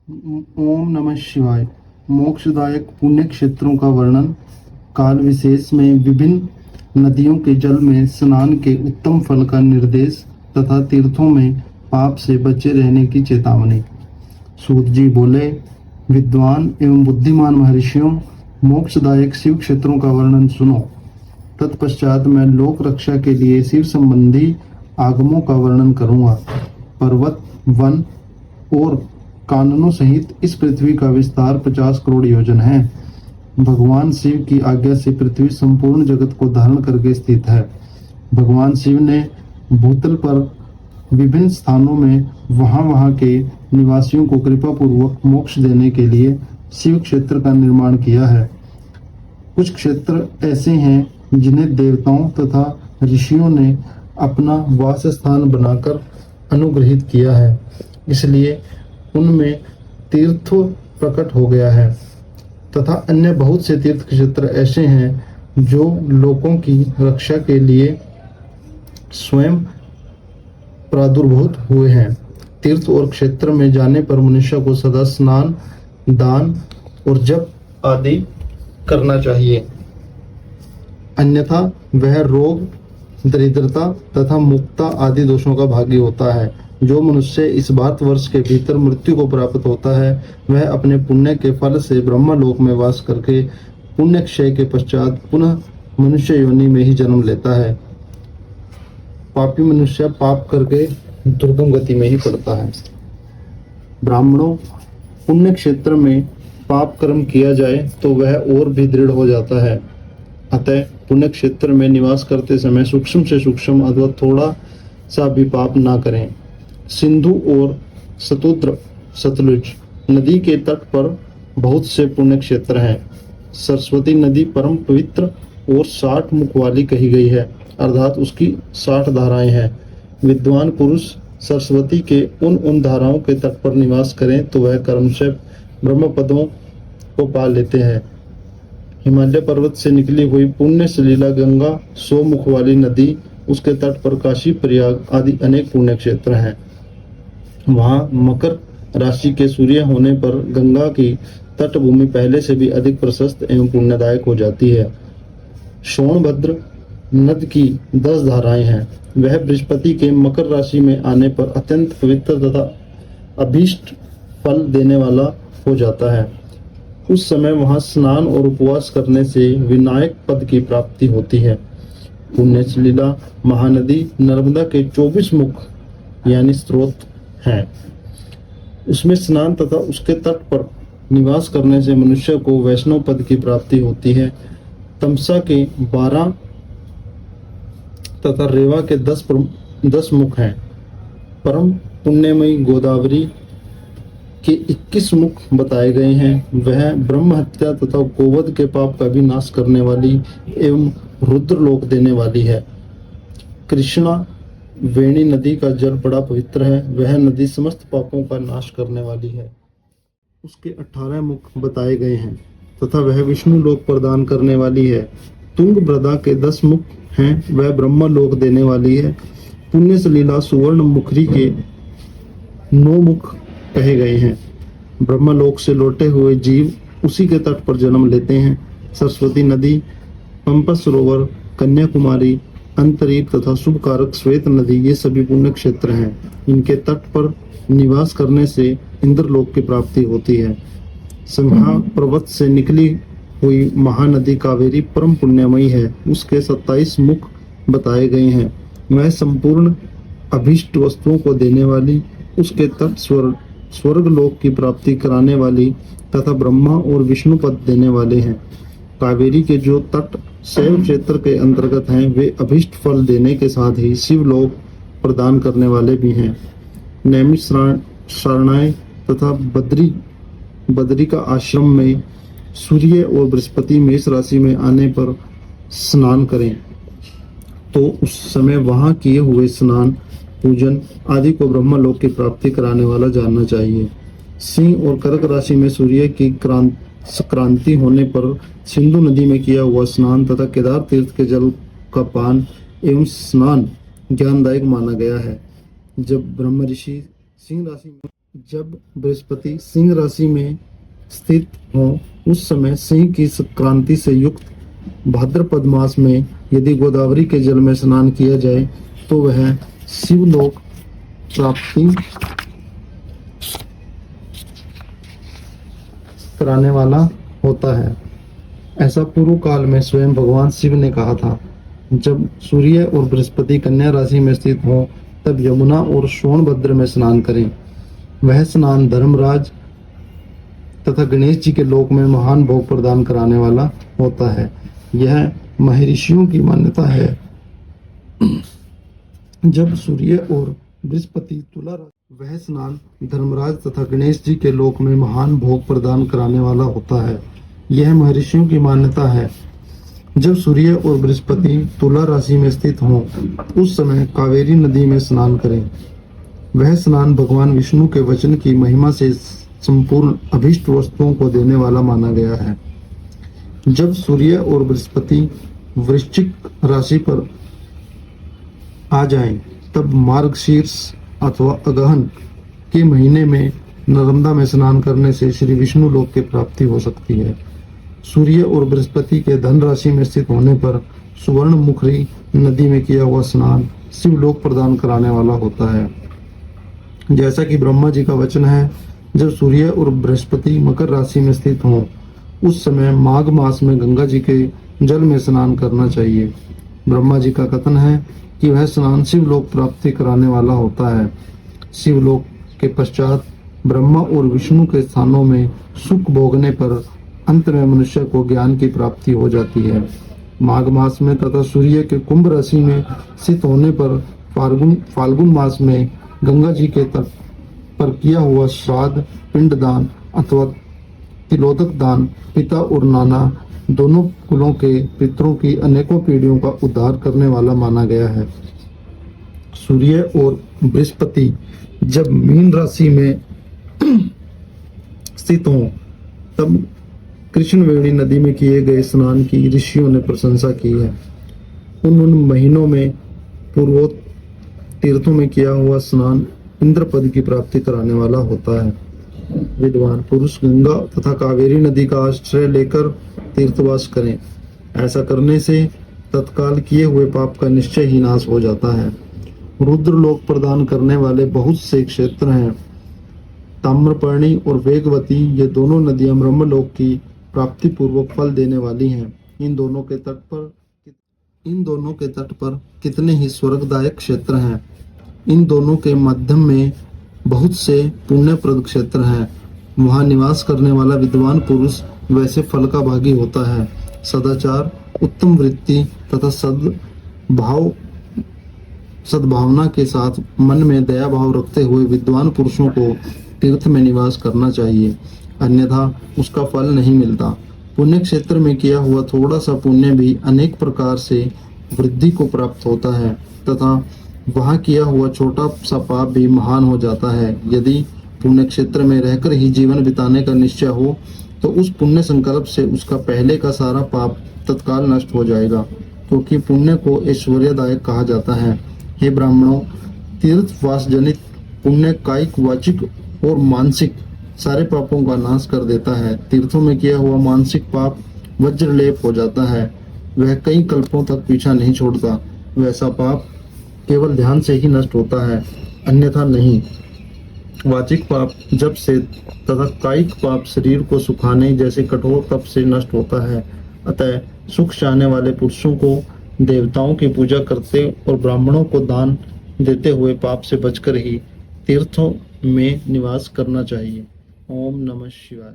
ओम नमः शिवाय। मोक्षदायक पुण्य क्षेत्रों का वर्णन। काल विशेष में विभिन्न नदियों के जल में स्नान के उत्तम फल का निर्देश तथा तीर्थों में पाप से बचे रहने की चेतावनी। सूत जी बोले, विद्वान एवं बुद्धिमान महर्षियों, मोक्षदायक शिव क्षेत्रों का वर्णन सुनो। तत्पश्चात मैं लोक रक्षा के लिए शिव संबंधी आगमों का वर्णन करूंगा। पर्वत, वन और काननों सहित इस पृथ्वी का विस्तार 50 करोड़ योजन है। भगवान शिव की आज्ञा से पृथ्वी संपूर्ण जगत को धारण करके स्थित है। भगवान शिव ने भूतल पर विभिन्न स्थानों में वहां के निवासियों को कृपा पूर्वक मोक्ष देने के लिए शिव क्षेत्र का निर्माण किया है। कुछ क्षेत्र ऐसे हैं जिन्हें देवताओं तथा ऋषियों ने अपना वास स्थान बनाकर अनुग्रहित किया है, इसलिए उनमें तीर्थ प्रकट हो गया है। तथा अन्य बहुत से तीर्थ क्षेत्र ऐसे हैं जो लोगों की रक्षा के लिए स्वयं प्रादुर्भूत हुए हैं। तीर्थ और क्षेत्र में जाने पर मनुष्य को सदा स्नान, दान और जप आदि करना चाहिए, अन्यथा वह रोग, दरिद्रता तथा मुक्ता आदि दोषों का भागी होता है। जो मनुष्य इस भारतवर्ष के भीतर मृत्यु को प्राप्त होता है, वह अपने पुण्य के फल से ब्रह्मलोक में वास करके पुण्य क्षय के पश्चात पुनः मनुष्य योनि में ही जन्म लेता है। पापी मनुष्य पाप करके दुर्गम गति में ही पड़ता है। ब्राह्मणों, पुण्य क्षेत्र में पाप कर्म किया जाए तो वह और भी दृढ़ हो जाता है। अतः पुण्य क्षेत्र में निवास करते समय सूक्ष्म से सूक्ष्म अथवा थोड़ा सा भी पाप ना करें। सिंधु और सतलुज नदी के तट पर बहुत से पुण्य क्षेत्र हैं। सरस्वती नदी परम पवित्र और 60 मुख वाली कही गई है, अर्थात उसकी 60 धाराएं हैं। विद्वान पुरुष सरस्वती के उन धाराओं के तट पर निवास करें तो वह कर्म से ब्रह्म पदों को पा लेते हैं। हिमालय पर्वत से निकली हुई पुण्य सलीला गंगा 100 मुख वाली नदी, उसके तट पर काशी, प्रयाग आदि अनेक पुण्य क्षेत्र हैं। वहां मकर राशि के सूर्य होने पर गंगा की तटभूमि पहले से भी अधिक प्रशस्त एवं पुण्यदायक हो जाती है। सोनभद्र नद की 10 धाराएं हैं। वह बृहस्पति के मकर राशि में आने पर अत्यंत पवित्र तथा अभीष्ट फल देने वाला हो जाता है। उस समय वहां स्नान और उपवास करने से विनायक पद की प्राप्ति होती है। पुण्य सलीला महानदी नर्मदा के 24 मुख यानी स्रोत हैं। उसमें स्नान तथा उसके तट पर निवास करने से मनुष्य को वैष्णव पद की प्राप्ति होती है। तमसा के 12 तथा रेवा के 10 मुख हैं। परम पुण्यमयी गोदावरी के 21 मुख बताए गए हैं। वह ब्रह्म हत्या तथा गोवध के पाप का भी नाश करने वाली एवं रुद्र लोक देने वाली है। कृष्णा वेणी नदी का जल बड़ा पवित्र है। वह नदी समस्त पापों का नाश करने वाली है। उसके 18 मुख बताए गए हैं तथा वह विष्णु लोक प्रदान करने वाली है। तुंगभद्रा के 10 मुख हैं। वह ब्रह्म लोक देने वाली है। पुण्य सलीला सुवर्ण मुखरी के 9 मुख कहे गए हैं। ब्रह्मलोक से लौटे हुए जीव उसी के तट पर जन्म लेते हैं। सरस्वती नदी, पंपस सरोवर, कन्याकुमारी, अंतरीप तथा शुभ कारक श्वेत नदी, ये सभी पुण्य क्षेत्र हैं। इनके तट पर निवास करने से इंद्रलोक की प्राप्ति होती है। संघा पर्वत से निकली हुई महानदी कावेरी परम पुण्यमयी है। उसके 27 मुख बताए गए हैं। वह संपूर्ण अभीष्ट वस्तुओं को देने वाली, उसके तट स्वर्ग लोक की प्राप्ति कराने वाली तथा ब्रह्मा और विष्णु पद देने वाले हैं। कावेरी के जो तट शैव क्षेत्र के अंतर्गत हैं, वे अभीष्ट फल देने के साथ ही शिव लोक प्रदान करने वाले भी हैं। नैमिषारण्य तथा बद्री का आश्रम में सूर्य और बृहस्पति मेष राशि में आने पर स्नान करें तो उस समय वहां किए हुए स्नान, पूजन आदि को ब्रह्मलोक की प्राप्ति कराने वाला जानना चाहिए। सिंह और कर्क राशि में सूर्य की संक्रांति होने पर सिंधु नदी में किया हुआ स्नान तथा केदार तीर्थ के जल का पान एवं स्नान ज्ञानदायक माना गया है। जब ब्रह्म ऋषि सिंह राशि में जब बृहस्पति सिंह राशि में स्थित हो उस समय सिंह की संक्रांति से युक्त भाद्रपद मास में यदि गोदावरी के जल में स्नान किया जाए तो वह शिवलोक प्राप्ति कराने वाला होता है। ऐसा पूर्व काल में स्वयं भगवान शिव ने कहा था। जब सूर्य और बृहस्पति कन्या राशि में स्थित हो तब यमुना और सोनभद्र में स्नान करें। वह स्नान धर्मराज तथा गणेश जी के लोक में महान भोग प्रदान कराने वाला होता है। यह महर्षियों की मान्यता है। जब सूर्य और बृहस्पति तुला वह स्नान धर्मराज तथा गणेश जी के लोक में महान भोग प्रदान कराने वाला होता है। यह महर्षियों की मान्यता है। जब सूर्य और बृहस्पति तुला राशि में स्थित हों उस समय कावेरी नदी में स्नान करें। वह स्नान भगवान विष्णु के वचन की महिमा से संपूर्ण अभीष्ट वस्तुओं को देने वाला माना गया है। जब सूर्य और बृहस्पति वृश्चिक राशि पर आ जाएं, तब मार्गशीर्ष अथवा अगहन के महीने में नर्मदा में स्नान करने से श्री विष्णु लोक की प्राप्ति हो सकती है। सूर्य और बृहस्पति के धन राशि में स्थित होने पर सुवर्ण मुखरी नदी में किया हुआ स्नान शिवलोक प्रदान कराने वाला होता है। जैसा कि ब्रह्मा जी का वचन है, जब सूर्य और बृहस्पति मकर राशि में स्थित हों उस समय माघ मास में गंगा जी के जल में स्नान करना चाहिए। ब्रह्मा जी का कथन है कि वह स्नान शिवलोक प्राप्ति कराने वाला होता है। शिवलोक के पश्चात ब्रह्मा और विष्णु के स्थानों में सुख भोगने पर अंत में मनुष्य को ज्ञान की प्राप्ति हो जाती है। माघ मास में तथा सूर्य के कुंभ राशि में स्थित होने पर फाल्गुन मास में गंगा जी के तट पर किया हुआ श्राद्ध, पिंडदान अथवा तिलोदक दान पिता और नाना दोनों कुलों के पितरों की अनेकों पीढ़ियों का उद्धार करने वाला माना गया है। सूर्य और बृहस्पति जब मीन राशि में स्थित हों तब कृष्णवेणी नदी में किए गए स्नान की ऋषियों ने प्रशंसा की है। उन महीनों में पूर्वोक्त तीर्थों में किया हुआ स्नान इंद्र पद की प्राप्ति कराने वाला होता है। विद्वान पुरुष गंगा तथा कावेरी नदी का आश्रय लेकर तीर्थवास करें। ऐसा करने से तत्काल किए हुए पाप का निश्चय ही नाश हो जाता है। रुद्र लोक प्रदान करने वाले बहुत से क्षेत्र हैं। ताम्रपर्णी और वेगवती ये दोनों नदियां ब्रह्मलोक की प्राप्ति पूर्वक फल देने वाली हैं। इन दोनों के तट पर कितने ही स्वर्गदायक क्षेत्र हैं। इन दोनों के मध्यम में बहुत से पुण्यप्रद क्षेत्र हैं। वहां निवास करने वाला विद्वान पुरुष वैसे फल का भागी होता है। सदाचार, उत्तम वृत्ति तथा सद्भावना के साथ मन में दया भाव रखते हुए विद्वान पुरुषों को तीर्थ में निवास करना चाहिए, अन्यथा उसका फल नहीं मिलता। पुण्य क्षेत्र में किया हुआ थोड़ा सा पुण्य भी अनेक प्रकार से वृद्धि को प्राप्त होता है तथा वहाँ किया हुआ छोटा सा पाप भी महान हो जाता है। यदि पुण्य क्षेत्र में रहकर ही जीवन बिताने का निश्चय हो तो उस पुण्य संकल्प से उसका पहले का सारा पाप तत्काल नष्ट हो जाएगा, क्योंकि पुण्य को ऐश्वर्यदायक कहा जाता है। हे ब्राह्मणों, तीर्थवास जनित पुण्य कायिक, वाचिक और मानसिक सारे पापों का नाश कर देता है। तीर्थों में किया हुआ मानसिक पाप वज्रलेप हो जाता है, वह कई कल्पों तक पीछा नहीं छोड़ता। वैसा पाप केवल ध्यान से ही नष्ट होता है, अन्यथा नहीं। वाचिक पाप जप से तथा कायिक पाप शरीर को सुखाने जैसे कठोर तप से नष्ट होता है। अतः सुख चाहने वाले पुरुषों को देवताओं की पूजा करते और ब्राह्मणों को दान देते हुए पाप से बचकर ही तीर्थों में निवास करना चाहिए। ओम नमः शिवाय।